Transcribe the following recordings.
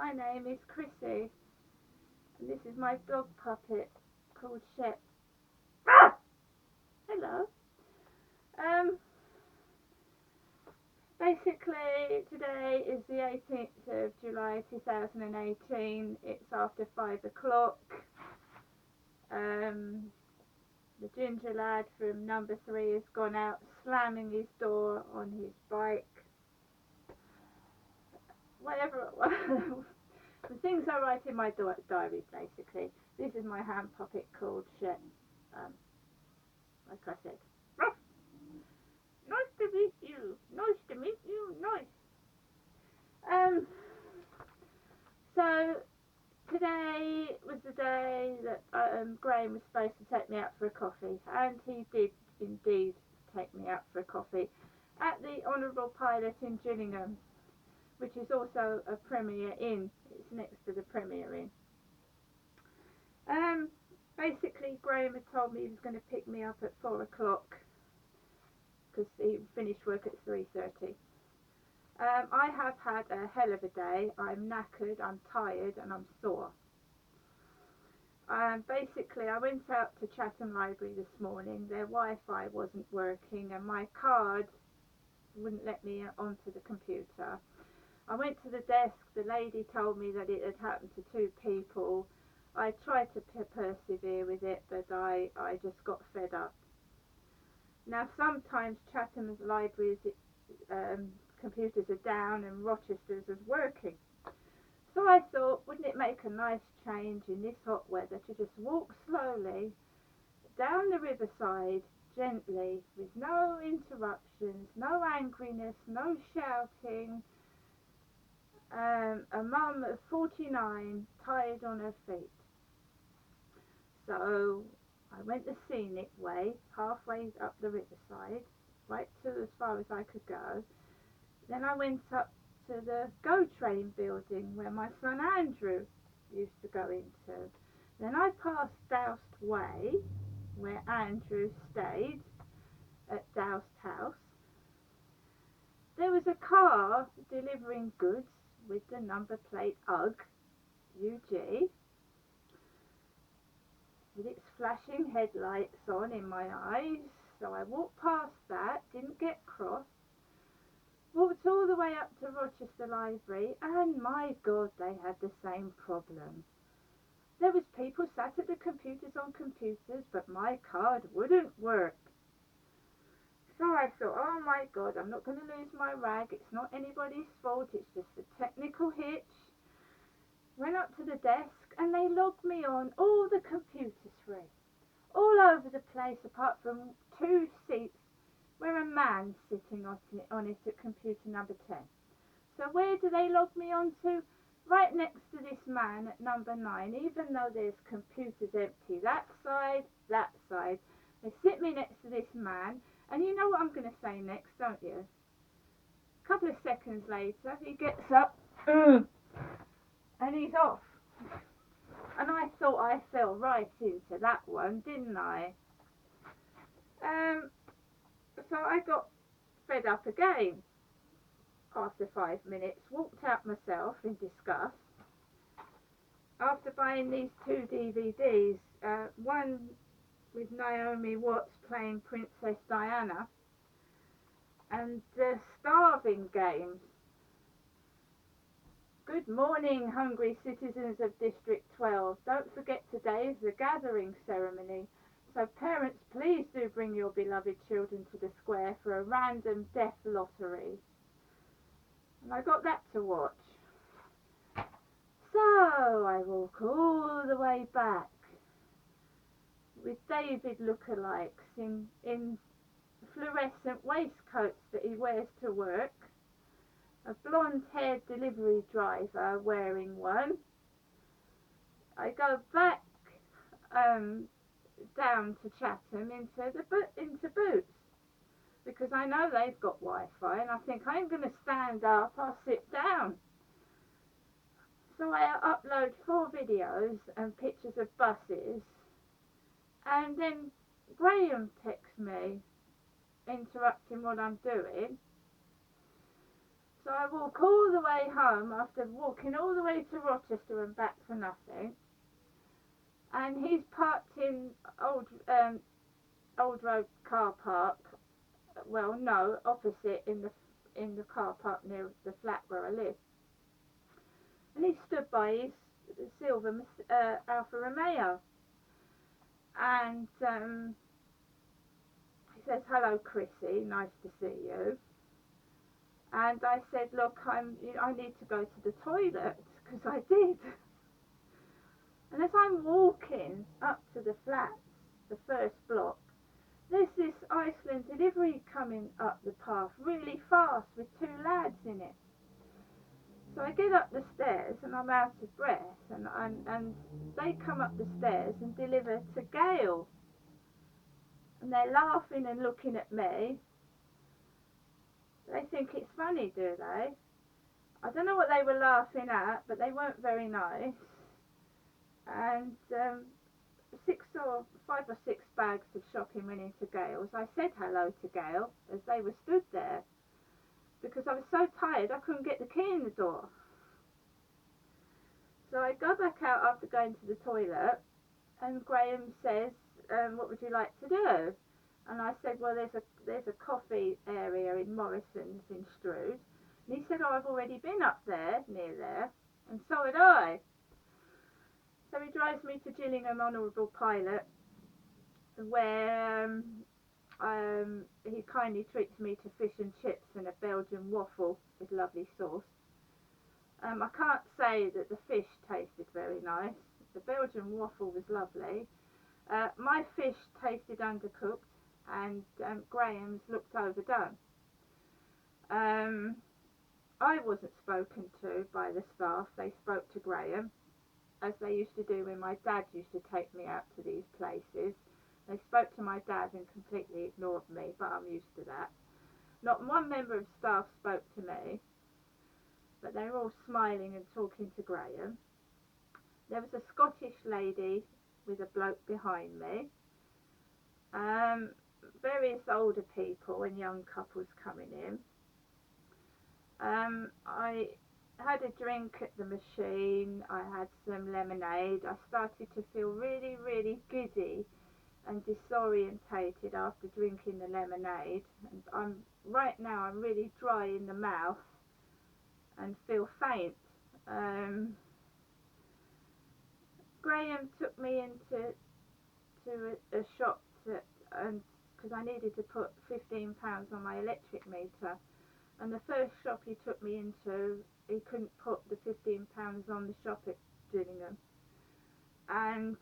My name is Krissy, and this is my dog puppet called Shep. Hello. Basically, today is the 18th of July 2018. It's after 5 o'clock. The ginger lad from number 3 has gone out slamming his door on his bike. Whatever. The things I write in my diary, basically. This is my hand puppet called Shep. Like I said. Nice to meet you. Nice to meet you. Nice. So today was the day that Graham was supposed to take me out for a coffee, and he did indeed take me out for a coffee at the Honourable Pilot in Gillingham, which is also a Premier Inn. It's next to the Premier Inn. Basically, Graham had told me he was going to pick me up at 4 o'clock because he finished work at 3:30. I have had a hell of a day. I'm knackered, I'm tired, and I'm sore. Basically, I went out to Chatham Library this morning. Their Wi-Fi wasn't working, and my card wouldn't let me onto the computer. I went to the desk. The lady told me that it had happened to 2 people. I tried to persevere with it, but I just got fed up. Now, sometimes Chatham's libraries computers are down and Rochester's is working. So I thought, wouldn't it make a nice change in this hot weather to just walk slowly down the riverside, gently, with no interruptions, no angriness, no shouting. A mum of 49 tired on her feet. So I went the scenic way, halfway up the riverside, right to as far as I could go. Then I went up to the GO Train building where my son Andrew used to go into. Then I passed Doust Way, where Andrew stayed, at Doust House. There was a car delivering goods with the number plate UG, UG, with its flashing headlights on in my eyes. So I walked past that, didn't get cross, walked all the way up to Rochester Library, and my God, they had the same problem. There was people sat at the computers on computers, but my card wouldn't work. So I thought, oh my God, I'm not going to lose my rag. It's not anybody's fault. It's just a technical hitch. Went up to the desk and they logged me on. All the computers free. All over the place apart from 2 seats where a man's sitting on it at computer number 10. So where do they log me on to? Right next to this man at number 9, even though there's computers empty that side. They sit me next to this man, and you know what I'm going to say next, don't you? A couple of seconds later, he gets up, and he's off. And I thought I fell right into that one, didn't I? So I got fed up again. After 5 minutes, walked out myself in disgust. After buying these 2 DVDs, one with Naomi Watts playing Princess Diana, and the Starving Games. Good morning, hungry citizens of District 12. Don't forget today is the gathering ceremony. So parents, please do bring your beloved children to the square for a random death lottery. And I got that to watch. So I walk all the way back with David lookalikes in fluorescent waistcoats that he wears to work, a blonde-haired delivery driver wearing one. I go back down to Chatham into Boots, because I know they've got Wi-Fi, and I think I'm going to stand up, I'll sit down. So I upload 4 videos and pictures of buses, and then Graham texts me, interrupting what I'm doing. So I walk all the way home after walking all the way to Rochester and back for nothing. And he's parked in Old Road car park. Well, no, opposite in the car park near the flat where I live. And he stood by his silver Alfa Romeo, and he says, "Hello, Chrissy, nice to see you." And I said, "Look, I need to go to the toilet," because I did. And as I'm walking up to the flats, the first block, there's this Iceland delivery coming up the path really fast with two lads in it. So I get up the stairs and I'm out of breath, and they come up the stairs and deliver to Gail. And they're laughing and looking at me. They think it's funny, do they? I don't know what they were laughing at, but they weren't very nice. And 5 or 6 bags of shopping went into Gail's. I said hello to Gail as they were stood there, because I was so tired I couldn't get the key in the door. So I go back out after going to the toilet, and Graham says, "What would you like to do?" And I said, "Well, there's a coffee area in Morrison's in Strood." And he said, "Oh, I've already been up there, near there." And so had I. So he drives me to Gillingham Honourable Pilot, where he kindly treats me to fish and chips and a Belgian waffle with lovely sauce. I can't say that the fish tasted very nice. The Belgian waffle was lovely. My fish tasted undercooked, and Graham's looked overdone. I wasn't spoken to by the staff. They spoke to Graham, as they used to do when my dad used to take me out to these places. They spoke to my dad and completely ignored me, but I'm used to that. Not one member of staff spoke to me, but they were all smiling and talking to Graham. There was a Scottish lady with a bloke behind me. Various older people and young couples coming in. I had a drink at the machine. I had some lemonade. I started to feel really, really giddy and disorientated after drinking the lemonade. And right now I'm really dry in the mouth and feel faint. Graham took me into a shop because I needed to put £15 on my electric meter. And the first shop he took me into, he couldn't put the £15 on the shop at Gillingham. And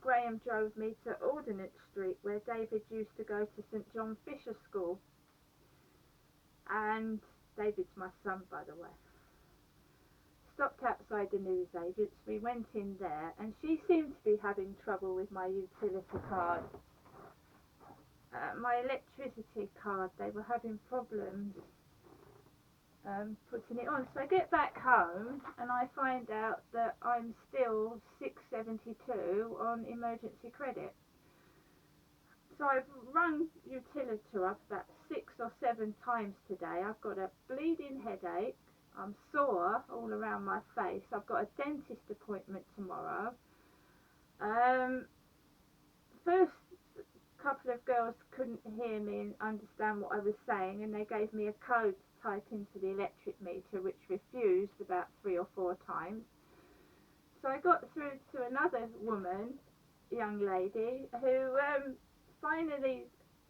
Graham drove me to Ordnance Street, where David used to go to St John Fisher School. And David's my son, by the way. Stopped outside the newsagents. We went in there, and she seemed to be having trouble with my utility card. My electricity card, they were having problems putting it on. So I get back home and I find out that I'm still £6.72 on emergency credit. So I've rung utility up about 6 or 7 times today. I've got a bleeding headache. I'm sore all around my face. I've got a dentist appointment tomorrow. First couple of girls couldn't hear me and understand what I was saying, and they gave me a code to type into the electric meter, which refused about 3 or 4 times. So I got through to another young lady, who finally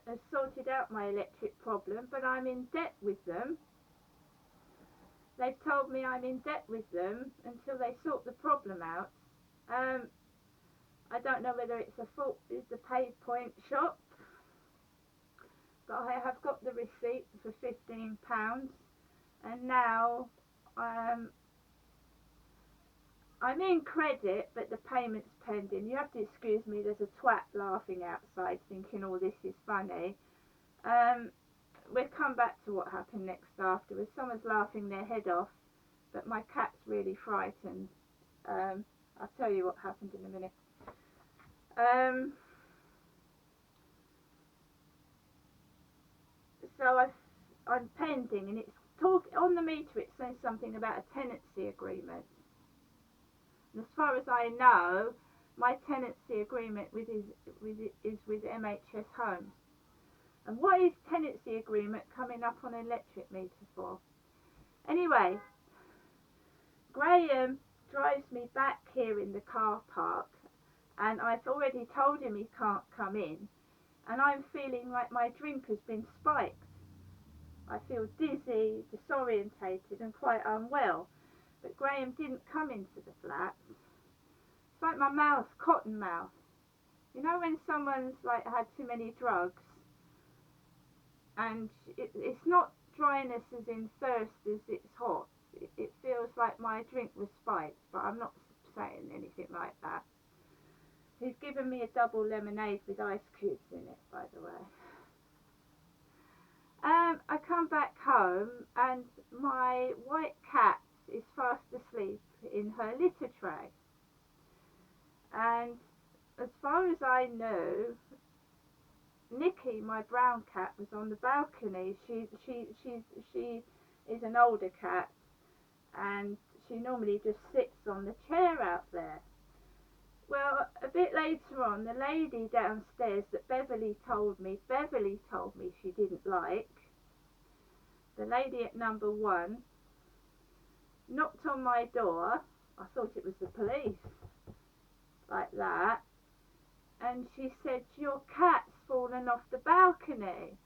has sorted out my electric problem, but I'm in debt with them. They've told me I'm in debt with them until they sort the problem out. I don't know whether it's a fault with the PayPoint shop, but I have got the receipt for £15, and now I'm in credit, but the payment's pending. You have to excuse me, there's a twat laughing outside thinking all this is funny. We'll come back to what happened next afterwards. Someone's laughing their head off, but my cat's really frightened. I'll tell you what happened in a minute. So I'm pending, and it's on the meter. It says something about a tenancy agreement. And as far as I know, my tenancy agreement is with MHS Homes. And what is tenancy agreement coming up on an electric meter for? Anyway, Graham drives me back here in the car park, and I've already told him he can't come in, and I'm feeling like my drink has been spiked. I feel dizzy, disorientated, and quite unwell. But Graham didn't come into the flat. It's like my mouth, cotton mouth. You know when someone's like had too many drugs, and it's not dryness as in thirst as it's hot. It feels like my drink was spiked, but I'm not saying anything like that. He's given me a double lemonade with ice cubes in it, by the way. I come back home and my white cat is fast asleep in her litter tray. And as far as I know, Nikki, my brown cat, was on the balcony. She is an older cat, and she normally just sits on the chair out there. Well, a bit later on, the lady downstairs that Beverly told me she didn't like, the lady at number 1, knocked on my door. I thought it was the police, like that, and she said, "Your cat's fallen off the balcony."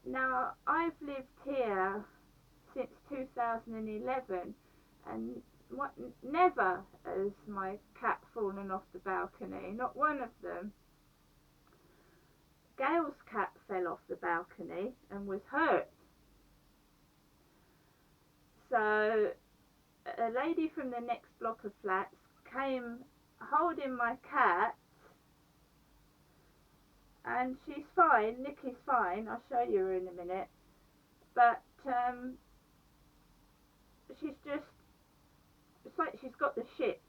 Now, I've lived here since 2011, and never has my cat fallen off the balcony, not one of them. Gail's cat fell off the balcony and was hurt. So a lady from the next block of flats came holding my cat, and she's fine, Nikki's fine, I'll show you her in a minute, but she's just, it's like she's got the shits.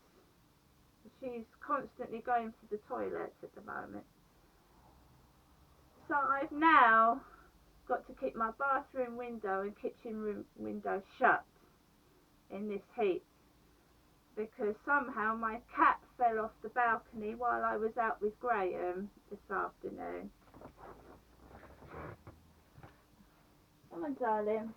She's constantly going to the toilet at the moment. So I've now got to keep my bathroom window and kitchen room window shut in this heat, because somehow my cat fell off the balcony while I was out with Graham this afternoon. Come on, darling.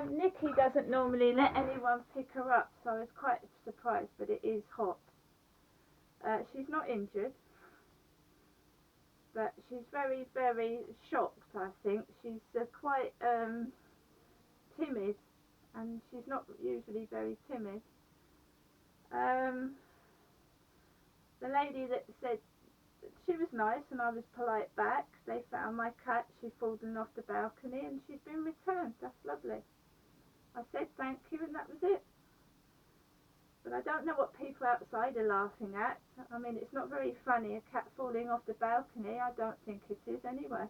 Nikki doesn't normally let anyone pick her up, so I was quite surprised, but it is hot. She's not injured, but she's very, very shocked, I think. She's quite timid, and she's not usually very timid. The lady that said she was nice and I was polite back. They found my cat, she'd fallen off the balcony, and she's been returned. That's lovely. I said thank you, and that was it. But I don't know what people outside are laughing at. I mean, it's not very funny, a cat falling off the balcony. I don't think it is anyway.